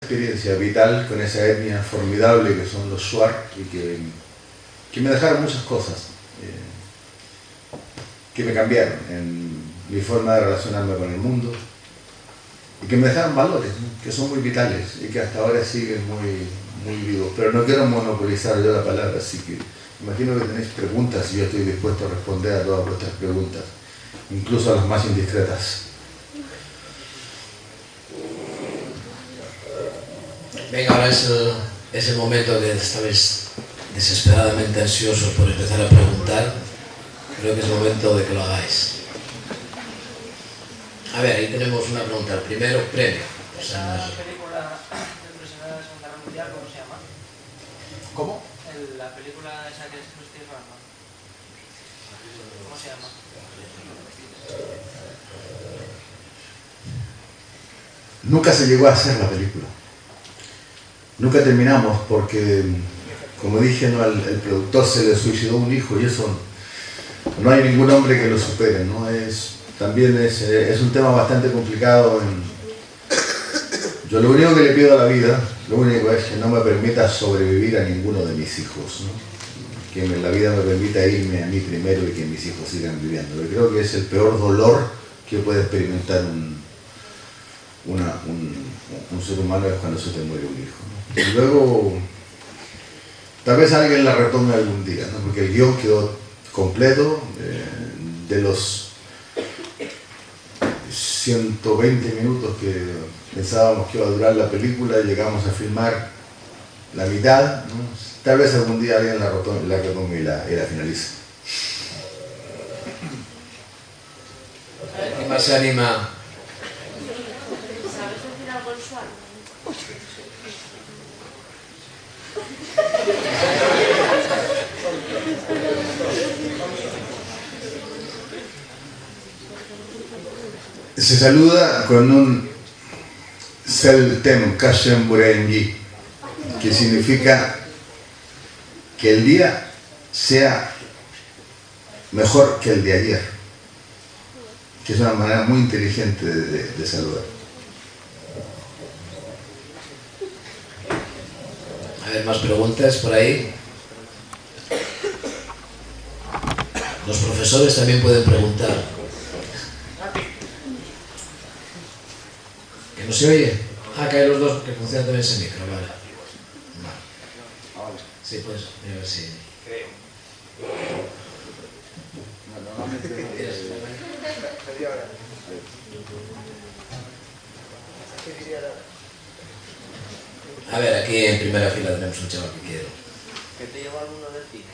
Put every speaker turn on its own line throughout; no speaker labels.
experiencia vital con esa etnia formidable que son los Shuar y que me dejaron muchas cosas, que me cambiaron en mi forma de relacionarme con el mundo y que me dejaron valores, ¿no?, que son muy vitales y que hasta ahora siguen muy vivos. Pero no quiero monopolizar yo la palabra, así que imagino que tenéis preguntas y yo estoy dispuesto a responder a todas vuestras preguntas, incluso a las más indiscretas.
Venga, ahora es el momento que estabais desesperadamente ansiosos por empezar a preguntar. Creo que es el momento de que lo hagáis. A ver, ahí tenemos una pregunta. El primero, premio.
¿La película del prisionero de la Segunda Guerra Mundial, cómo se llama?
¿Cómo?
La película esa que es Christopher Nolan. ¿Cómo se llama?
Nunca se llegó a hacer la película. Nunca terminamos porque, como dije, ¿no?, al productor se le suicidó un hijo y eso no hay ningún hombre que lo supere, ¿no? También es un tema bastante complicado. Yo lo único que le pido a la vida, lo único es que no me permita sobrevivir a ninguno de mis hijos, ¿no? Que la vida me permita irme a mí primero y que mis hijos sigan viviendo. Yo creo que es el peor dolor que puede experimentar un ser humano, es cuando se te muere un hijo, ¿no? Y luego, tal vez alguien la retome algún día, ¿no? Porque el guión quedó completo. De los 120 minutos que pensábamos que iba a durar la película, llegamos a filmar la mitad, ¿no? Tal vez algún día alguien la retome y la finalice.
¿Quién más se anima?
¿Sabes decir algo en Shuar?
Se saluda con un Sel Tem Kashem Burengi, que significa que el día sea mejor que el de ayer, que es una manera muy inteligente de saludar.
A ver, más preguntas por ahí. Los profesores también pueden preguntar. ¿Que no se oye? Ah, que hay los dos, que funciona también ese micro, vale. Vale. Sí, pues, a ver si... A ver, aquí en primera fila tenemos un chaval que quiero.
¿Qué te llevó al mundo del cine?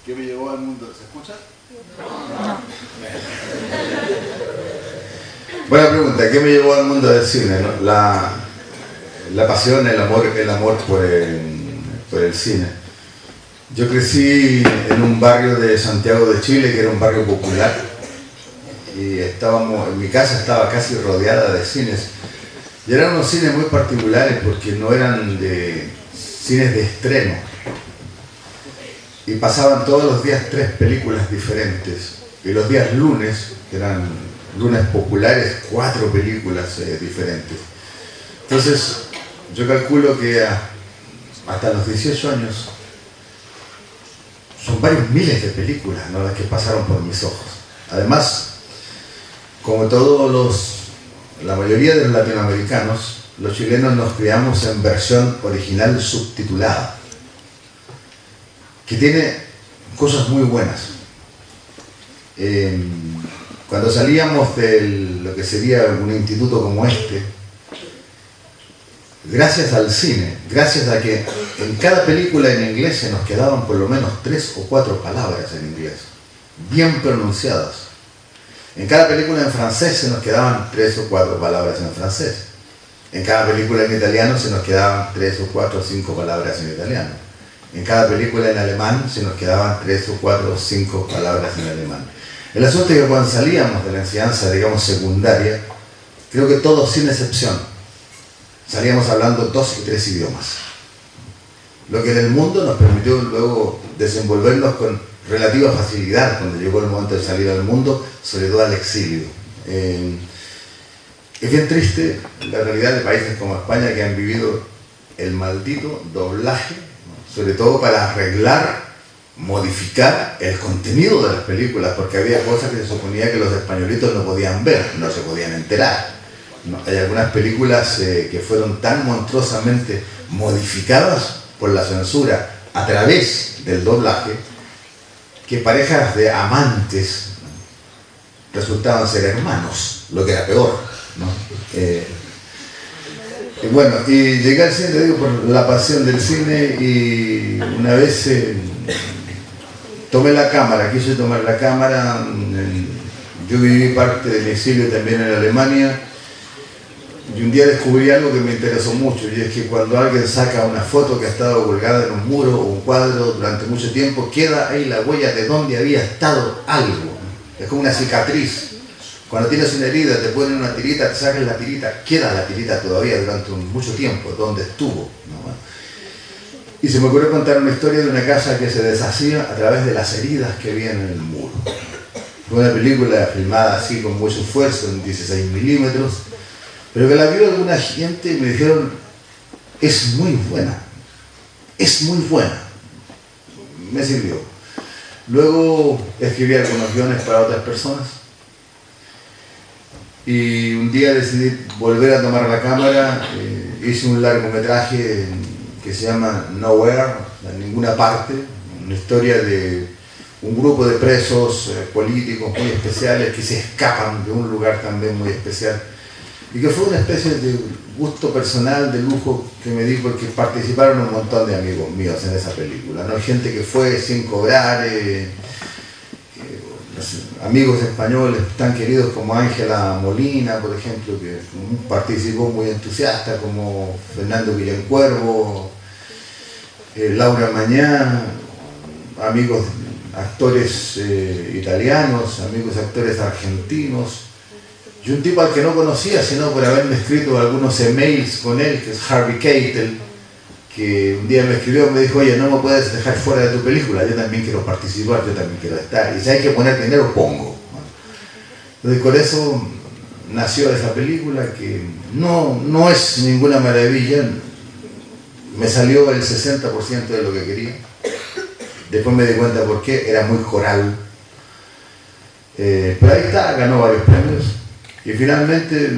¿Qué me llevó al mundo? ¿Se escucha?
No.
Buena pregunta. ¿Qué me llevó al mundo del cine, no? La pasión, el amor por el cine. Yo crecí en un barrio de Santiago de Chile que era un barrio popular y mi casa estaba casi rodeada de cines. Y eran unos cines muy particulares porque no eran de cines de estreno. Y pasaban todos los días 3 películas diferentes. Y los días lunes, que eran lunes populares, 4 películas diferentes. Entonces, yo calculo que hasta los 18 años son varios miles de películas, ¿no?, las que pasaron por mis ojos. Además, como la mayoría de los latinoamericanos, los chilenos nos criamos en versión original subtitulada, que tiene cosas muy buenas. Cuando salíamos de lo que sería un instituto como este, gracias al cine, gracias a que en cada película en inglés se nos quedaban por lo menos 3 o 4 palabras en inglés, bien pronunciadas. En cada película en francés se nos quedaban 3 o 4 palabras en francés. En cada película en italiano se nos quedaban 3 o 4 o 5 palabras en italiano. En cada película en alemán se nos quedaban 3 o 4 o 5 palabras en alemán. El asunto es que cuando salíamos de la enseñanza, digamos, secundaria, creo que todos sin excepción, salíamos hablando 2 y 3 idiomas. Lo que en el mundo nos permitió luego desenvolvernos con relativa facilidad cuando llegó el momento de salir al mundo, sobre todo al exilio. Es bien triste la realidad de países como España que han vivido el maldito doblaje, ¿no? Sobre todo para arreglar, modificar el contenido de las películas, porque había cosas que se suponía que los españolitos no podían ver, no se podían enterar, ¿no? Hay algunas películas que fueron tan monstruosamente modificadas por la censura a través del doblaje que parejas de amantes, ¿no?, resultaban ser hermanos, lo que era peor, ¿no? Y bueno, y llegué al cine, te digo, por la pasión del cine, y una vez tomé la cámara, quise tomar la cámara. Yo viví parte de mi exilio también en Alemania, y un día descubrí algo que me interesó mucho, y es que cuando alguien saca una foto que ha estado colgada en un muro o un cuadro durante mucho tiempo, queda ahí la huella de dónde había estado algo. Es como una cicatriz. Cuando tienes una herida, te ponen una tirita, te sacan la tirita, queda la tirita todavía durante mucho tiempo, donde estuvo, ¿no? Y se me ocurrió contar una historia de una casa que se deshacía a través de las heridas que había en el muro. Fue una película filmada así con mucho esfuerzo, en 16 milímetros, pero que la vio alguna gente y me dijeron, es muy buena, es muy buena. Me sirvió. Luego escribí algunos guiones para otras personas, y un día decidí volver a tomar la cámara. Hice un largometraje que se llama Nowhere, en ninguna parte, una historia de un grupo de presos políticos muy especiales que se escapan de un lugar también muy especial, y que fue una especie de gusto personal, de lujo que me di, porque participaron un montón de amigos míos en esa película, ¿no? Gente que fue sin cobrar, amigos españoles tan queridos como Ángela Molina, por ejemplo, que participó muy entusiasta, como Fernando Villancuervo, Laura Mañá, amigos actores italianos, amigos actores argentinos, y un tipo al que no conocía, sino por haberme escrito algunos emails con él, que es Harvey Keitel, que un día me escribió, me dijo, oye, no me puedes dejar fuera de tu película, yo también quiero participar, yo también quiero estar, y si hay que poner dinero, pongo. Entonces con eso nació esa película, que no es ninguna maravilla, me salió el 60% de lo que quería. Después me di cuenta por qué, era muy coral. Pero ahí está, ganó varios premios. Y finalmente,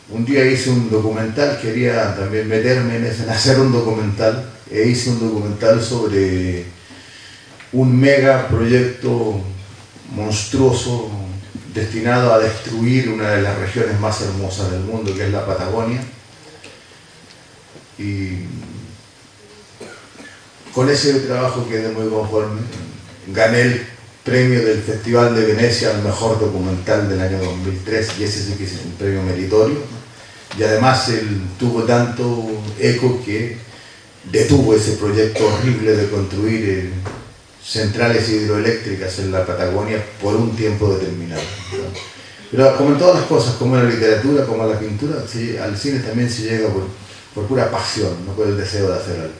un día hice un documental, quería también meterme en hacer un documental, e hice un documental sobre un mega proyecto monstruoso destinado a destruir una de las regiones más hermosas del mundo, que es la Patagonia. Y con ese trabajo quedé muy conforme. Gané el premio del Festival de Venecia al mejor documental del año 2003, y ese sí que es un premio meritorio. Y además él tuvo tanto eco que detuvo ese proyecto horrible de construir centrales hidroeléctricas en la Patagonia por un tiempo determinado. Pero como en todas las cosas, como en la literatura, como en la pintura, sí, al cine también se llega por pura pasión, no por el deseo de hacer algo.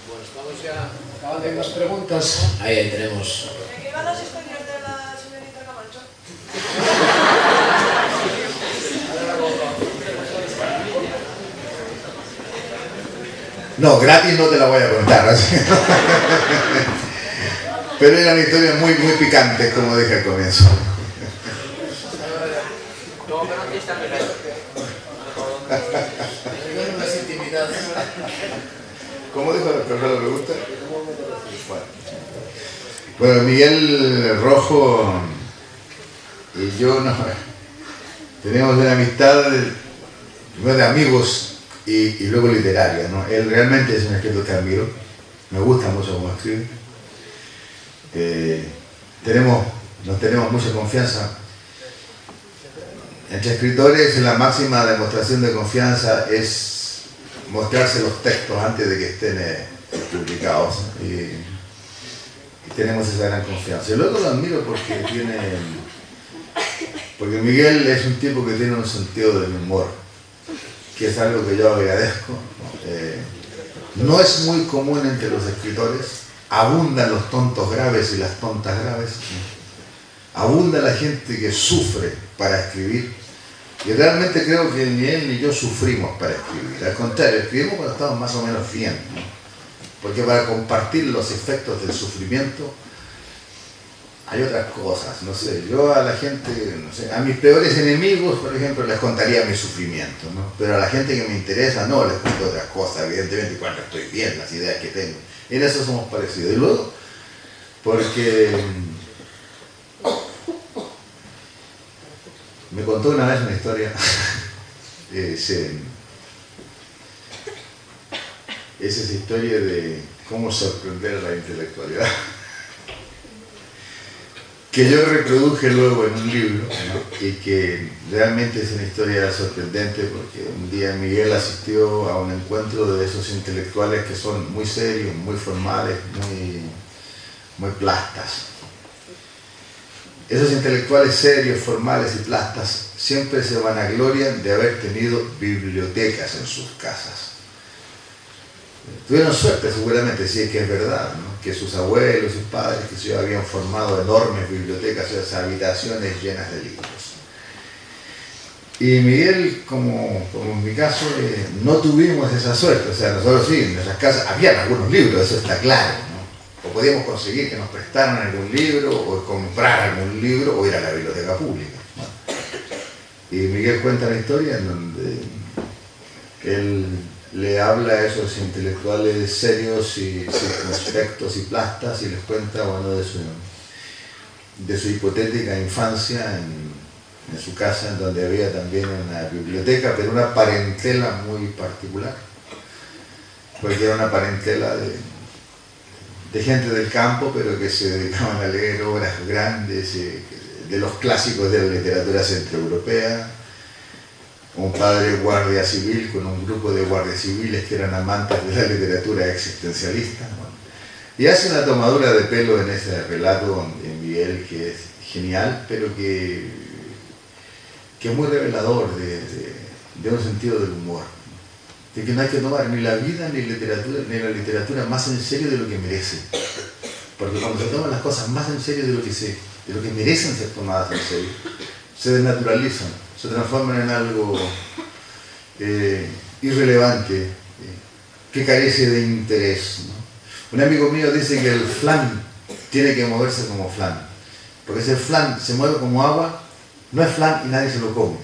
Bueno, estamos ya acabando. Hay más preguntas. Ahí tenemos.
¿De qué van las historias de la señorita Camacho?
No, gratis no te la voy a contar, así. Pero eran historias muy, muy picantes, como dije al comienzo. ¿Cómo dijo la pregunta? Bueno, Miguel Rojo y yo tenemos una amistad primero de amigos y luego literaria, ¿no? Él realmente es un escritor que admiro, me gusta mucho cómo escribe. Nos tenemos mucha confianza. Entre escritores, la máxima demostración de confianza es mostrarse los textos antes de que estén publicados, y tenemos esa gran confianza. Y luego lo admiro porque Miguel es un tipo que tiene un sentido del humor, que es algo que yo agradezco. No es muy común entre los escritores, abundan los tontos graves y las tontas graves, abunda la gente que sufre para escribir. Y realmente creo que ni él ni yo sufrimos para escribir. Al contrario, escribimos cuando estamos más o menos bien, ¿no? Porque para compartir los efectos del sufrimiento hay otras cosas, no sé. Yo a la gente, no sé, a mis peores enemigos, por ejemplo, les contaría mi sufrimiento, ¿no? Pero a la gente que me interesa, no, les cuento otras cosas, evidentemente, cuando estoy bien, las ideas que tengo. En eso somos parecidos. Y luego, porque me contó una vez una historia, es esa historia de cómo sorprender a la intelectualidad, que yo reproduje luego en un libro, ¿no? Y que realmente es una historia sorprendente porque un día Miguel asistió a un encuentro de esos intelectuales que son muy serios, muy formales, muy plastas. Esos intelectuales serios, formales y plastas siempre se vanaglorian de haber tenido bibliotecas en sus casas. Tuvieron suerte seguramente, si es que es verdad, ¿no? Que sus abuelos, sus padres, que se habían formado enormes bibliotecas, esas habitaciones llenas de libros. Y Miguel, como en mi caso, no tuvimos esa suerte. O sea, nosotros sí, en nuestras casas habían algunos libros, eso está claro, ¿no? O podíamos conseguir que nos prestaran algún libro, o comprar algún libro, o ir a la biblioteca pública, ¿no? Y Miguel cuenta la historia en donde él le habla a esos intelectuales serios y circunspectos y plastas y les cuenta, bueno, de su hipotética infancia en su casa, en donde había también una biblioteca, pero una parentela muy particular, porque era una parentela de gente del campo, pero que se dedicaban a leer obras grandes de los clásicos de la literatura centroeuropea. Un padre guardia civil con un grupo de guardias civiles que eran amantes de la literatura existencialista, ¿no? Y hace una tomadura de pelo en ese relato de Miguel que es genial, pero que es muy revelador de un sentido del humor, de que no hay que tomar ni la vida ni la literatura más en serio de lo que merece, porque cuando se toman las cosas más en serio de lo que merecen ser tomadas en serio, se desnaturalizan, se transforman en algo irrelevante, que carece de interés, ¿no? Un amigo mío dice que el flan tiene que moverse como flan, porque si el flan se mueve como agua, no es flan y nadie se lo come.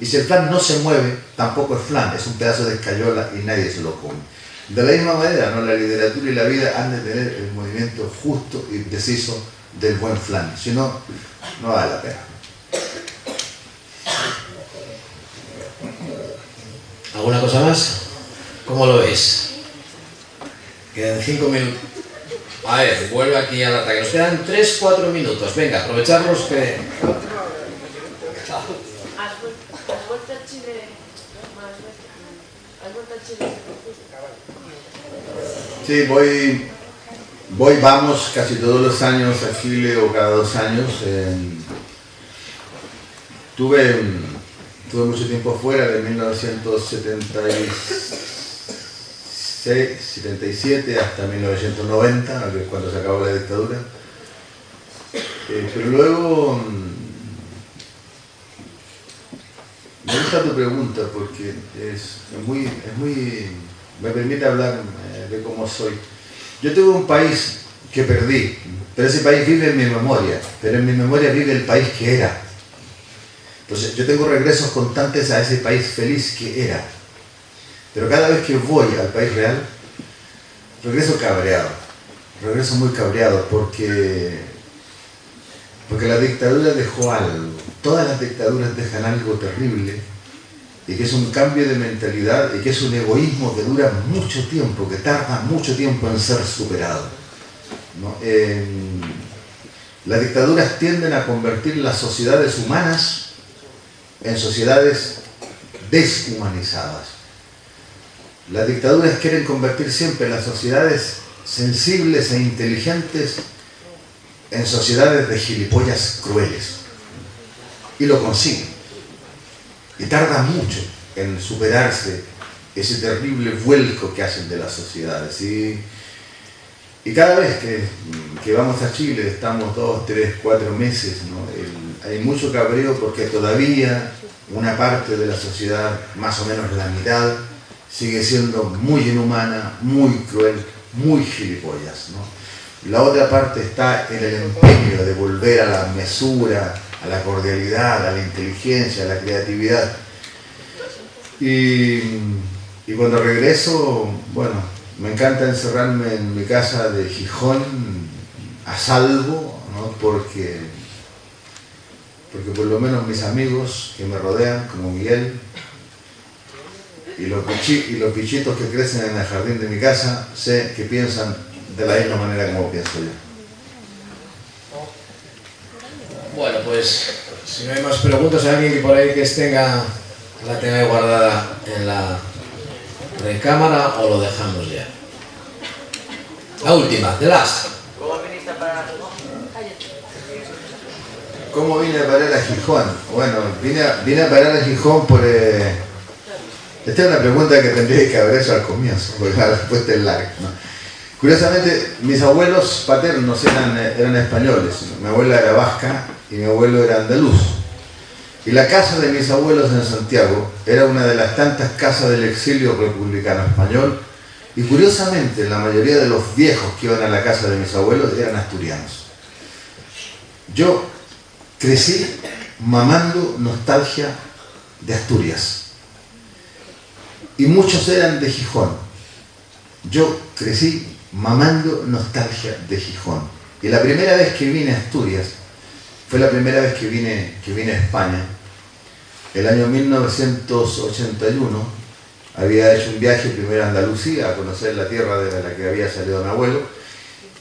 Y si el flan no se mueve, tampoco es flan, es un pedazo de escayola y nadie se lo come. De la misma manera, ¿no? La literatura y la vida han de tener el movimiento justo y preciso del buen flan, si no, no vale la pena.
¿Alguna cosa más? ¿Cómo lo ves? Quedan 5 minutos. A ver, vuelve aquí al ataque. Nos quedan 3-4 minutos. Venga, aprovecharlos que...
¿Has vuelto a Chile más veces? ¿Has vuelto a Chile?
Sí, vamos casi todos los años a Chile o cada 2 años. Tuve mucho tiempo fuera, de 1977 hasta 1990, que es cuando se acabó la dictadura. Pero luego me gusta tu pregunta porque me permite hablar de cómo soy. Yo tuve un país que perdí, pero ese país vive en mi memoria, pero en mi memoria vive el país que era. Entonces yo tengo regresos constantes a ese país feliz que era, pero cada vez que voy al país real, regreso cabreado, regreso muy cabreado porque la dictadura dejó algo. Todas las dictaduras dejan algo terrible, y que es un cambio de mentalidad, y que es un egoísmo que dura mucho tiempo, que tarda mucho tiempo en ser superado, ¿no? Las dictaduras tienden a convertir las sociedades humanas en sociedades deshumanizadas. Las dictaduras quieren convertir siempre las sociedades sensibles e inteligentes en sociedades de gilipollas crueles. Y lo consiguen. Y tarda mucho en superarse ese terrible vuelco que hacen de las sociedades. Y Y cada vez que vamos a Chile, estamos 2, 3, 4 meses, ¿no? Hay mucho cabreo porque todavía una parte de la sociedad, más o menos la mitad, sigue siendo muy inhumana, muy cruel, muy gilipollas, ¿no? La otra parte está en el empeño de volver a la mesura, a la cordialidad, a la inteligencia, a la creatividad. Y cuando regreso, bueno, me encanta encerrarme en mi casa de Gijón a salvo, ¿no? Porque por lo menos mis amigos que me rodean, como Miguel, y los bichitos que crecen en el jardín de mi casa, sé que piensan de la misma manera como pienso yo.
Bueno, pues si no hay más preguntas, ¿hay alguien que por ahí que la tenga guardada en la recámara o lo dejamos ya? La última, the last.
¿Cómo viniste para Gijón?
¿Cómo vine a parar a Gijón? Bueno, vine a parar a Gijón por... Esta es una pregunta que tendría que haber hecho al comienzo, porque la respuesta es larga, ¿no? Curiosamente, mis abuelos paternos eran españoles. Mi abuela era vasca y mi abuelo era andaluz. Y la casa de mis abuelos en Santiago era una de las tantas casas del exilio republicano español. Y curiosamente, la mayoría de los viejos que iban a la casa de mis abuelos eran asturianos. Yo crecí mamando nostalgia de Asturias. Y muchos eran de Gijón. Yo crecí mamando nostalgia de Gijón. Y la primera vez que vine a Asturias, fue la primera vez que vine a España. El año 1981 había hecho un viaje primero a Andalucía a conocer la tierra de la que había salido mi abuelo,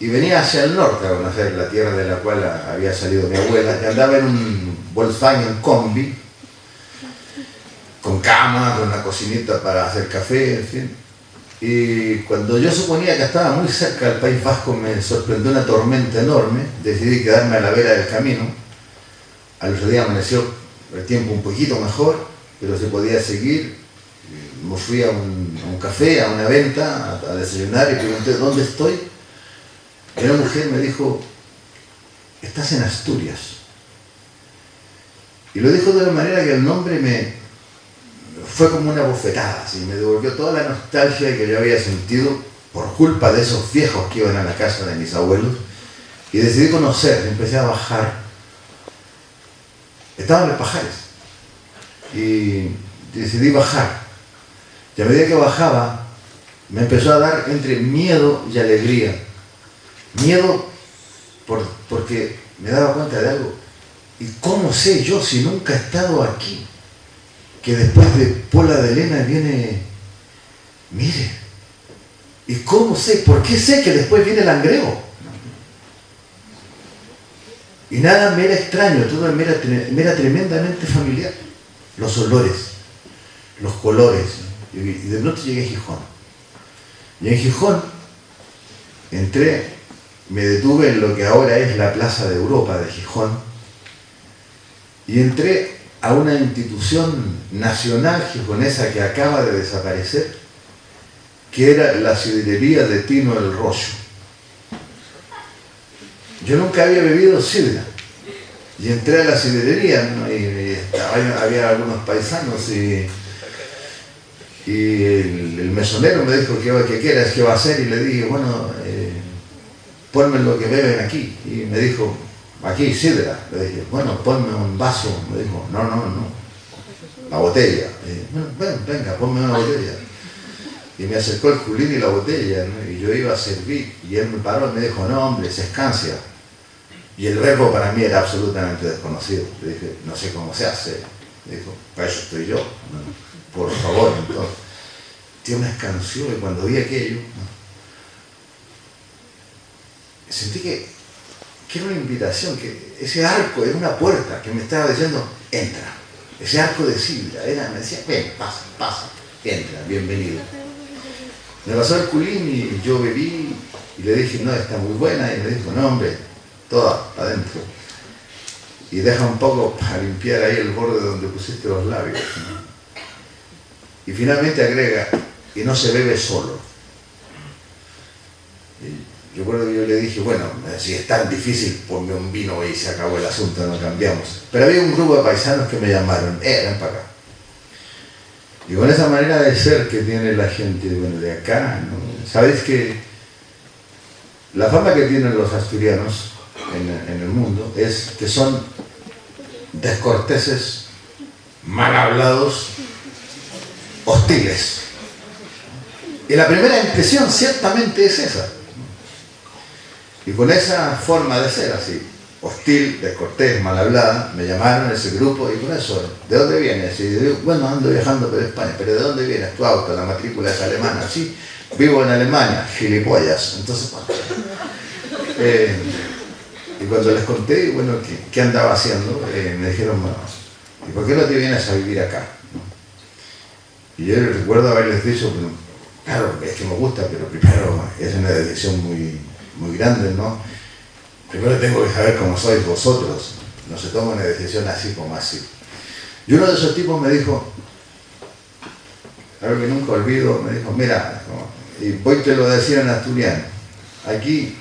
y venía hacia el norte a conocer la tierra de la cual había salido mi abuela, que andaba en un Volkswagen Combi, con cama, con una cocinita para hacer café, en fin. Y cuando yo suponía que estaba muy cerca del País Vasco, me sorprendió una tormenta enorme. Decidí quedarme a la vera del camino. Al otro día amaneció el tiempo un poquito mejor, pero se podía seguir. Me fui a un café, a una venta, a desayunar, y pregunté ¿dónde estoy? Y una mujer me dijo: estás en Asturias. Y lo dijo de una manera que el nombre fue como una bofetada, así, me devolvió toda la nostalgia que yo había sentido por culpa de esos viejos que iban a la casa de mis abuelos, y decidí conocer, empecé a bajar. Estaba en los Pajares y decidí bajar, y a medida que bajaba me empezó a dar entre miedo y alegría. Miedo porque me daba cuenta de algo. ¿Y cómo sé yo, si nunca he estado aquí, que después de Pola de Elena viene Mire? ¿Y cómo sé? ¿Por qué sé que después viene Langreo? Y nada me era extraño, todo me era tremendamente familiar. Los olores, los colores. Y de pronto llegué a Gijón. Y en Gijón entré, me detuve en lo que ahora es la Plaza de Europa de Gijón, y entré a una institución nacional gijonesa que acaba de desaparecer, que era la sidrería de Tino el Rollo. Yo nunca había bebido sidra, y entré a la sidrería, ¿no? Y había algunos paisanos, y el mesonero me dijo ¿qué quieres? ¿Qué va a hacer? Y le dije, bueno, ponme lo que beben aquí. Y me dijo, aquí sidra. Le dije, bueno, ponme un vaso. Me dijo, no, la botella. Bueno, venga, ponme una botella. Y me acercó el culín y la botella, ¿no? Y yo iba a servir, y él me paró y me dijo, no hombre, se escancia. Y el verbo para mí era absolutamente desconocido. Le dije, no sé cómo se hace. Me dijo, para eso estoy yo, ¿no? Por favor. Entonces, tiene una escanción, y cuando vi aquello, ¿no? Sentí que era una invitación, que ese arco era una puerta que me estaba diciendo, entra. Ese arco de sidra, me decía, ven, pasa, entra, bienvenido. Me pasó el culín y yo bebí, y le dije, no, está muy buena, y me dijo, no hombre, toda adentro. Y deja un poco para limpiar ahí el borde donde pusiste los labios, ¿no? Y finalmente agrega, y no se bebe solo. Yo recuerdo que yo le dije, bueno, si es tan difícil, ponme un vino y se acabó el asunto, no cambiamos. Pero había un grupo de paisanos que me llamaron, ven para acá. Y con esa manera de ser que tiene la gente, bueno, de acá, ¿no? Sabéis que la fama que tienen los asturianos en el mundo es que son descorteses, mal hablados, hostiles. Y la primera impresión ciertamente es esa. Y con esa forma de ser así, hostil, descortés, mal hablada, me llamaron a ese grupo y con eso, ¿de dónde vienes? Y yo, bueno, ando viajando por España, pero ¿de dónde vienes? Tu auto, la matrícula es alemana, sí, vivo en Alemania, gilipollas. Entonces, y cuando les conté, bueno, ¿qué andaba haciendo? Me dijeron, bueno, ¿y por qué no te vienes a vivir acá? Y yo recuerdo haberles dicho, bueno, claro, es que me gusta, pero primero es una decisión muy grande, ¿no? Primero tengo que saber cómo sois vosotros, no se toma una decisión así como así. Y uno de esos tipos me dijo, algo que nunca olvido, me dijo, mira, y voy te lo decía en asturiano, aquí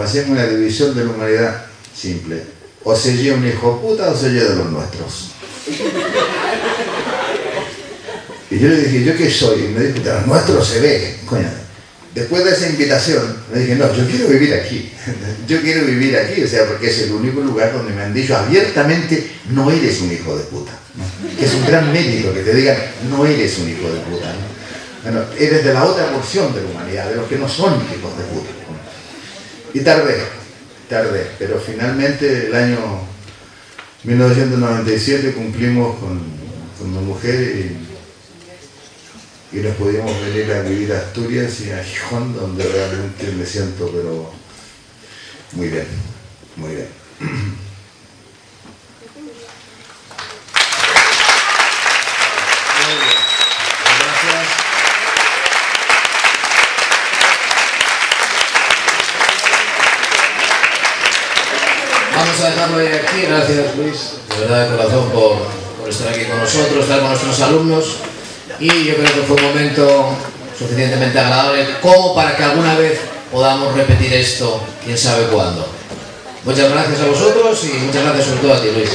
hacemos una división de la humanidad simple, o se lleva un hijo puta o se lleva de los nuestros. Y yo le dije, ¿yo qué soy? Y me dijo, de los nuestros se ve, coño. Después de esa invitación, me dije, no, yo quiero vivir aquí. Yo quiero vivir aquí, o sea, porque es el único lugar donde me han dicho abiertamente, no eres un hijo de puta, ¿no? Que es un gran mérito que te digan, no eres un hijo de puta, ¿no? Bueno, eres de la otra porción de la humanidad, de los que no son hijos de puta, ¿no? Y tardé, pero finalmente el año 1997 cumplimos con mi mujer y nos podíamos venir a vivir a Asturias y a Gijón, donde realmente me siento, pero muy bien, muy bien.
Gracias. Vamos a dejarlo ahí aquí. Gracias, Luis, de verdad de corazón por estar aquí con nosotros, estar con nuestros alumnos. Y yo creo que fue un momento suficientemente agradable como para que alguna vez podamos repetir esto, quién sabe cuándo. Muchas gracias a vosotros y muchas gracias sobre todo a ti, Luis.